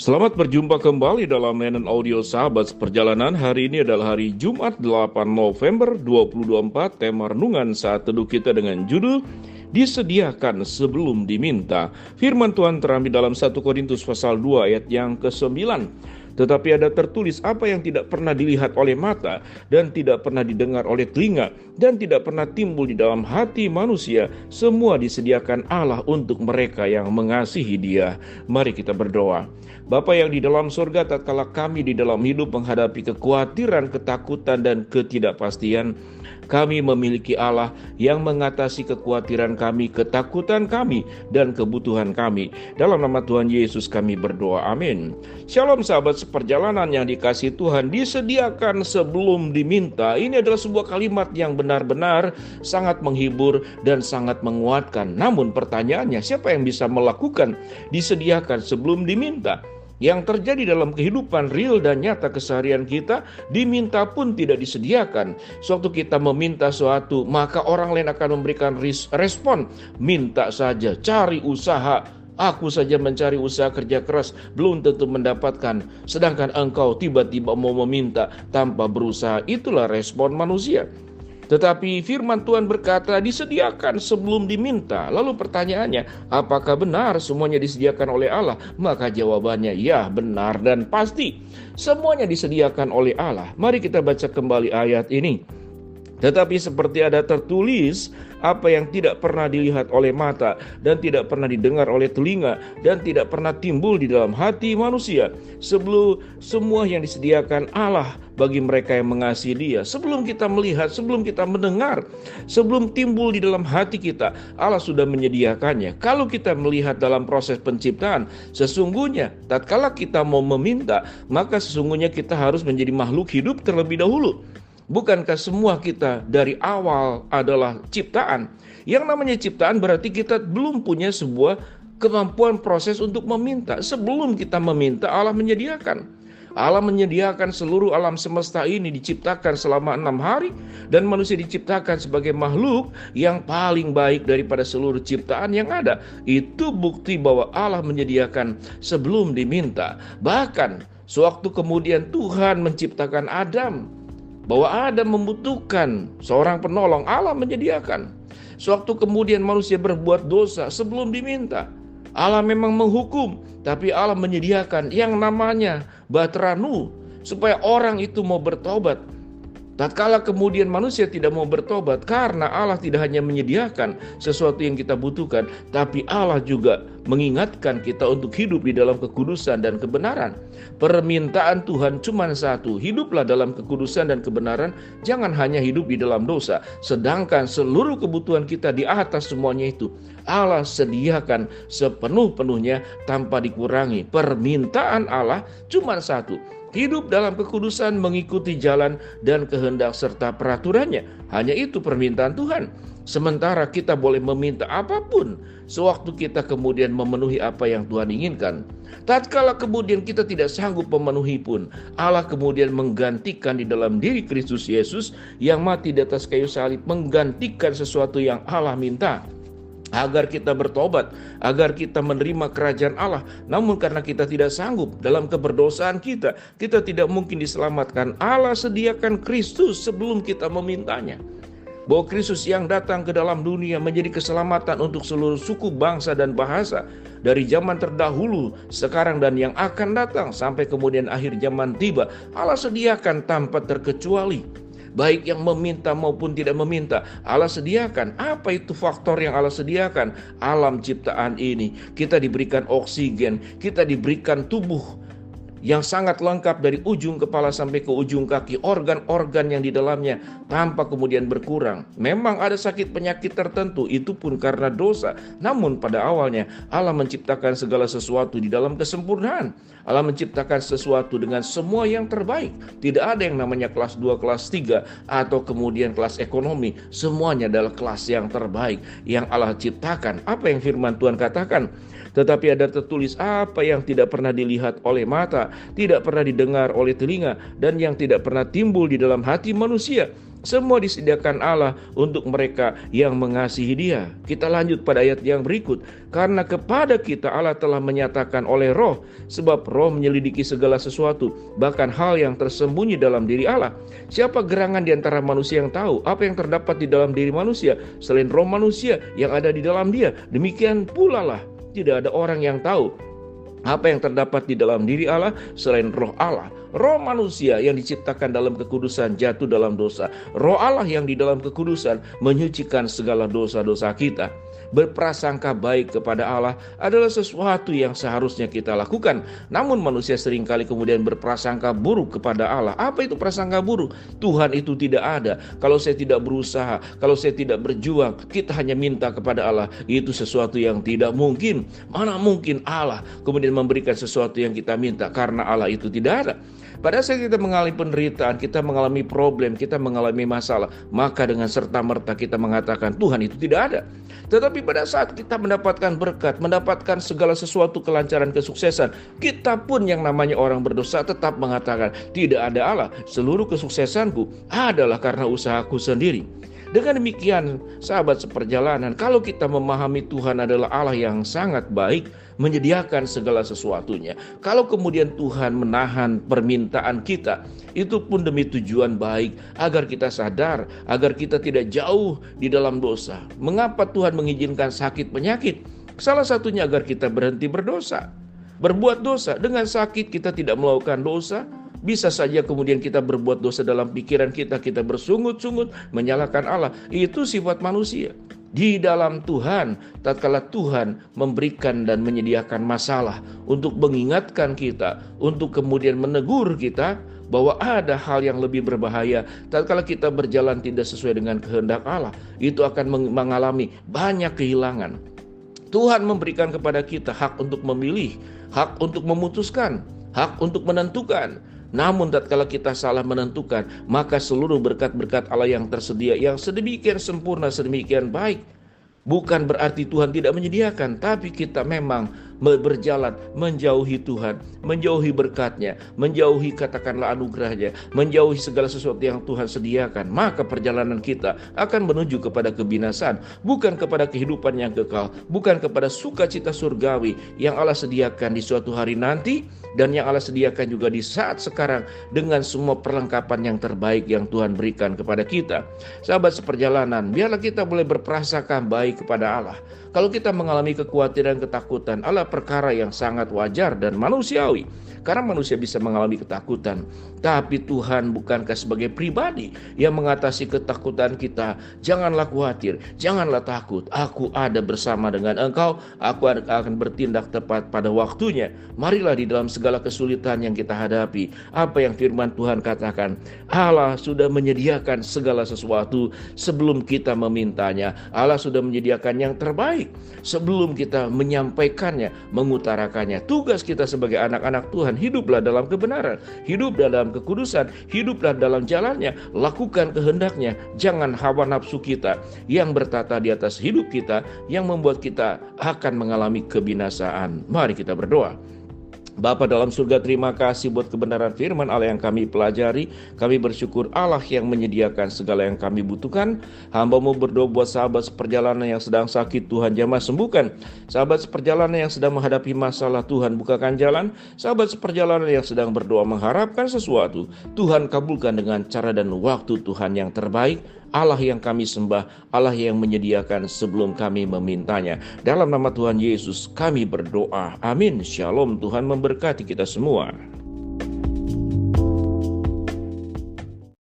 Selamat berjumpa kembali dalam Mainan Audio Sahabat Seperjalanan. Hari ini adalah hari Jumat 8 November 2024. Tema renungan saat teduh kita dengan judul Disediakan Sebelum Diminta. Firman Tuhan terambil dalam 1 Korintus pasal 2 ayat yang ke-9. Tetapi ada tertulis, apa yang tidak pernah dilihat oleh mata dan tidak pernah didengar oleh telinga dan tidak pernah timbul di dalam hati manusia, semua disediakan Allah untuk mereka yang mengasihi Dia. Mari kita berdoa. Bapa yang di dalam surga, tatkala kami di dalam hidup menghadapi kekhawatiran, ketakutan, dan ketidakpastian, kami memiliki Allah yang mengatasi kekhawatiran kami, ketakutan kami, dan kebutuhan kami. Dalam nama Tuhan Yesus kami berdoa, amin. Shalom sahabat seperjalanan yang dikasihi Tuhan. Disediakan sebelum diminta. Ini adalah sebuah kalimat yang benar-benar sangat menghibur dan sangat menguatkan. Namun pertanyaannya, siapa yang bisa melakukan disediakan sebelum diminta? Yang terjadi dalam kehidupan real dan nyata keseharian kita, diminta pun tidak disediakan. Sewaktu kita meminta sesuatu, maka orang lain akan memberikan respon, minta saja, cari usaha. Aku saja mencari usaha kerja keras, belum tentu mendapatkan. Sedangkan engkau tiba-tiba mau meminta tanpa berusaha. Itulah respon manusia. Tetapi firman Tuhan berkata disediakan sebelum diminta. Lalu pertanyaannya, apakah benar semuanya disediakan oleh Allah? Maka jawabannya ya, benar dan pasti. Semuanya disediakan oleh Allah. Mari kita baca kembali ayat ini. Tetapi seperti ada tertulis, apa yang tidak pernah dilihat oleh mata dan tidak pernah didengar oleh telinga dan tidak pernah timbul di dalam hati manusia, sebelum semua yang disediakan Allah bagi mereka yang mengasihi Dia. Sebelum kita melihat, sebelum kita mendengar, sebelum timbul di dalam hati kita, Allah sudah menyediakannya. Kalau kita melihat dalam proses penciptaan, sesungguhnya tatkala kita mau meminta, maka sesungguhnya kita harus menjadi makhluk hidup terlebih dahulu. Bukankah semua kita dari awal adalah ciptaan? Yang namanya ciptaan berarti kita belum punya sebuah kemampuan proses untuk meminta. Sebelum kita meminta, Allah menyediakan. Allah menyediakan seluruh alam semesta ini diciptakan selama 6 hari. Dan manusia diciptakan sebagai makhluk yang paling baik daripada seluruh ciptaan yang ada. Itu bukti bahwa Allah menyediakan sebelum diminta. Bahkan sewaktu kemudian Tuhan menciptakan Adam, bahwa Adam membutuhkan seorang penolong, Allah menyediakan. Sewaktu kemudian manusia berbuat dosa sebelum diminta, Allah memang menghukum, tapi Allah menyediakan yang namanya bahtera Nuh, supaya orang itu mau bertobat. Tatkala kemudian manusia tidak mau bertobat, karena Allah tidak hanya menyediakan sesuatu yang kita butuhkan, tapi Allah juga mengingatkan kita untuk hidup di dalam kekudusan dan kebenaran. Permintaan Tuhan cuma satu, hiduplah dalam kekudusan dan kebenaran, jangan hanya hidup di dalam dosa. Sedangkan seluruh kebutuhan kita di atas semuanya itu Allah sediakan sepenuh-penuhnya tanpa dikurangi. Permintaan Allah cuma satu, hidup dalam kekudusan, mengikuti jalan dan kehendak serta peraturannya. Hanya itu permintaan Tuhan. Sementara kita boleh meminta apapun sewaktu kita kemudian memenuhi apa yang Tuhan inginkan. Tatkala kemudian kita tidak sanggup memenuhi pun, Allah kemudian menggantikan di dalam diri Kristus Yesus yang mati di atas kayu salib, menggantikan sesuatu yang Allah minta, agar kita bertobat, agar kita menerima kerajaan Allah. Namun karena kita tidak sanggup dalam keberdosaan kita, kita tidak mungkin diselamatkan. Allah sediakan Kristus sebelum kita memintanya. Bahwa Kristus yang datang ke dalam dunia menjadi keselamatan untuk seluruh suku, bangsa, dan bahasa. Dari zaman terdahulu, sekarang, dan yang akan datang, sampai kemudian akhir zaman tiba, Allah sediakan tanpa terkecuali. Baik yang meminta maupun tidak meminta, Allah sediakan. Apa itu faktor yang Allah sediakan? Alam ciptaan ini, kita diberikan oksigen, kita diberikan tubuh yang sangat lengkap dari ujung kepala sampai ke ujung kaki, organ-organ yang di dalamnya tanpa kemudian berkurang. Memang ada sakit penyakit tertentu, itu pun karena dosa. Namun pada awalnya Allah menciptakan segala sesuatu di dalam kesempurnaan. Allah menciptakan sesuatu dengan semua yang terbaik. Tidak ada yang namanya kelas 2, kelas 3, atau kemudian kelas ekonomi. Semuanya adalah kelas yang terbaik yang Allah ciptakan. Apa yang firman Tuhan katakan? Tetapi ada tertulis, apa yang tidak pernah dilihat oleh mata, tidak pernah didengar oleh telinga, dan yang tidak pernah timbul di dalam hati manusia, Semua disediakan Allah untuk mereka yang mengasihi Dia. Kita lanjut pada ayat yang berikut. Karena kepada kita Allah telah menyatakan oleh Roh, sebab Roh menyelidiki segala sesuatu, bahkan hal yang tersembunyi dalam diri Allah. Siapa gerangan di antara manusia yang tahu apa yang terdapat di dalam diri manusia selain roh manusia yang ada di dalam dia? Demikian pula lah, tidak ada orang yang tahu apa yang terdapat di dalam diri Allah selain roh Allah. Roh manusia yang diciptakan dalam kekudusan jatuh dalam dosa. Roh Allah yang di dalam kekudusan menyucikan segala dosa-dosa kita. Berprasangka baik kepada Allah adalah sesuatu yang seharusnya kita lakukan. Namun manusia seringkali kemudian berprasangka buruk kepada Allah. Apa itu prasangka buruk? Tuhan itu tidak ada. Kalau saya tidak berusaha, kalau saya tidak berjuang, kita hanya minta kepada Allah. Itu sesuatu yang tidak mungkin. Mana mungkin Allah kemudian memberikan sesuatu yang kita minta, karena Allah itu tidak ada. Pada saat kita mengalami penderitaan, kita mengalami problem, kita mengalami masalah, maka dengan serta-merta kita mengatakan Tuhan itu tidak ada. Tetapi pada saat kita mendapatkan berkat, mendapatkan segala sesuatu kelancaran, kesuksesan, kita pun yang namanya orang berdosa tetap mengatakan tidak ada Allah. Seluruh kesuksesanku adalah karena usahaku sendiri. Dengan demikian, sahabat seperjalanan, kalau kita memahami Tuhan adalah Allah yang sangat baik, menyediakan segala sesuatunya. Kalau kemudian Tuhan menahan permintaan kita, itu pun demi tujuan baik, agar kita sadar, agar kita tidak jauh di dalam dosa. Mengapa Tuhan mengizinkan sakit penyakit? Salah satunya agar kita berhenti berdosa. Berbuat dosa, dengan sakit kita tidak melakukan dosa. Bisa saja kemudian kita berbuat dosa dalam pikiran kita, kita bersungut-sungut, menyalahkan Allah. Itu sifat manusia. Di dalam Tuhan, tatkala Tuhan memberikan dan menyediakan masalah untuk mengingatkan kita, untuk kemudian menegur kita bahwa ada hal yang lebih berbahaya. Tatkala kita berjalan tidak sesuai dengan kehendak Allah, itu akan mengalami banyak kehilangan. Tuhan memberikan kepada kita hak untuk memilih, hak untuk memutuskan, hak untuk menentukan. Namun tatkala kita salah menentukan, maka seluruh berkat-berkat Allah yang tersedia, yang sedemikian sempurna, sedemikian baik, bukan berarti Tuhan tidak menyediakan, tapi kita memang berjalan menjauhi Tuhan, menjauhi berkat-Nya, menjauhi katakanlah anugerah-Nya, menjauhi segala sesuatu yang Tuhan sediakan. Maka perjalanan kita akan menuju kepada kebinasaan, bukan kepada kehidupan yang kekal, bukan kepada sukacita surgawi yang Allah sediakan di suatu hari nanti, dan yang Allah sediakan juga di saat sekarang dengan semua perlengkapan yang terbaik yang Tuhan berikan kepada kita. Sahabat seperjalanan, biarlah kita boleh berprasangka baik kepada Allah. Kalau kita mengalami kekhawatiran, ketakutan, adalah perkara yang sangat wajar dan manusiawi. Karena manusia bisa mengalami ketakutan. Tapi Tuhan bukankah sebagai pribadi yang mengatasi ketakutan kita? Janganlah khawatir, janganlah takut. Aku ada bersama dengan engkau. Aku akan bertindak tepat pada waktunya. Marilah di dalam segala kesulitan yang kita hadapi, apa yang firman Tuhan katakan, Allah sudah menyediakan segala sesuatu sebelum kita memintanya. Allah sudah menyediakan yang terbaik sebelum kita menyampaikannya, mengutarakannya. Tugas kita sebagai anak-anak Tuhan, hiduplah dalam kebenaran, hidup dalam kekudusan, hiduplah dalam jalannya, lakukan kehendaknya. Jangan hawa nafsu kita yang bertata di atas hidup kita, yang membuat kita akan mengalami kebinasaan. Mari kita berdoa. Bapa dalam surga, terima kasih buat kebenaran firman Allah yang kami pelajari. Kami bersyukur Allah yang menyediakan segala yang kami butuhkan. Hamba-Mu berdoa buat sahabat seperjalanan yang sedang sakit, Tuhan jamah sembuhkan. Sahabat seperjalanan yang sedang menghadapi masalah, Tuhan bukakan jalan. Sahabat seperjalanan yang sedang berdoa mengharapkan sesuatu, Tuhan kabulkan dengan cara dan waktu Tuhan yang terbaik. Allah yang kami sembah, Allah yang menyediakan sebelum kami memintanya. Dalam nama Tuhan Yesus kami berdoa. Amin. Shalom. Tuhan memberkati kita semua.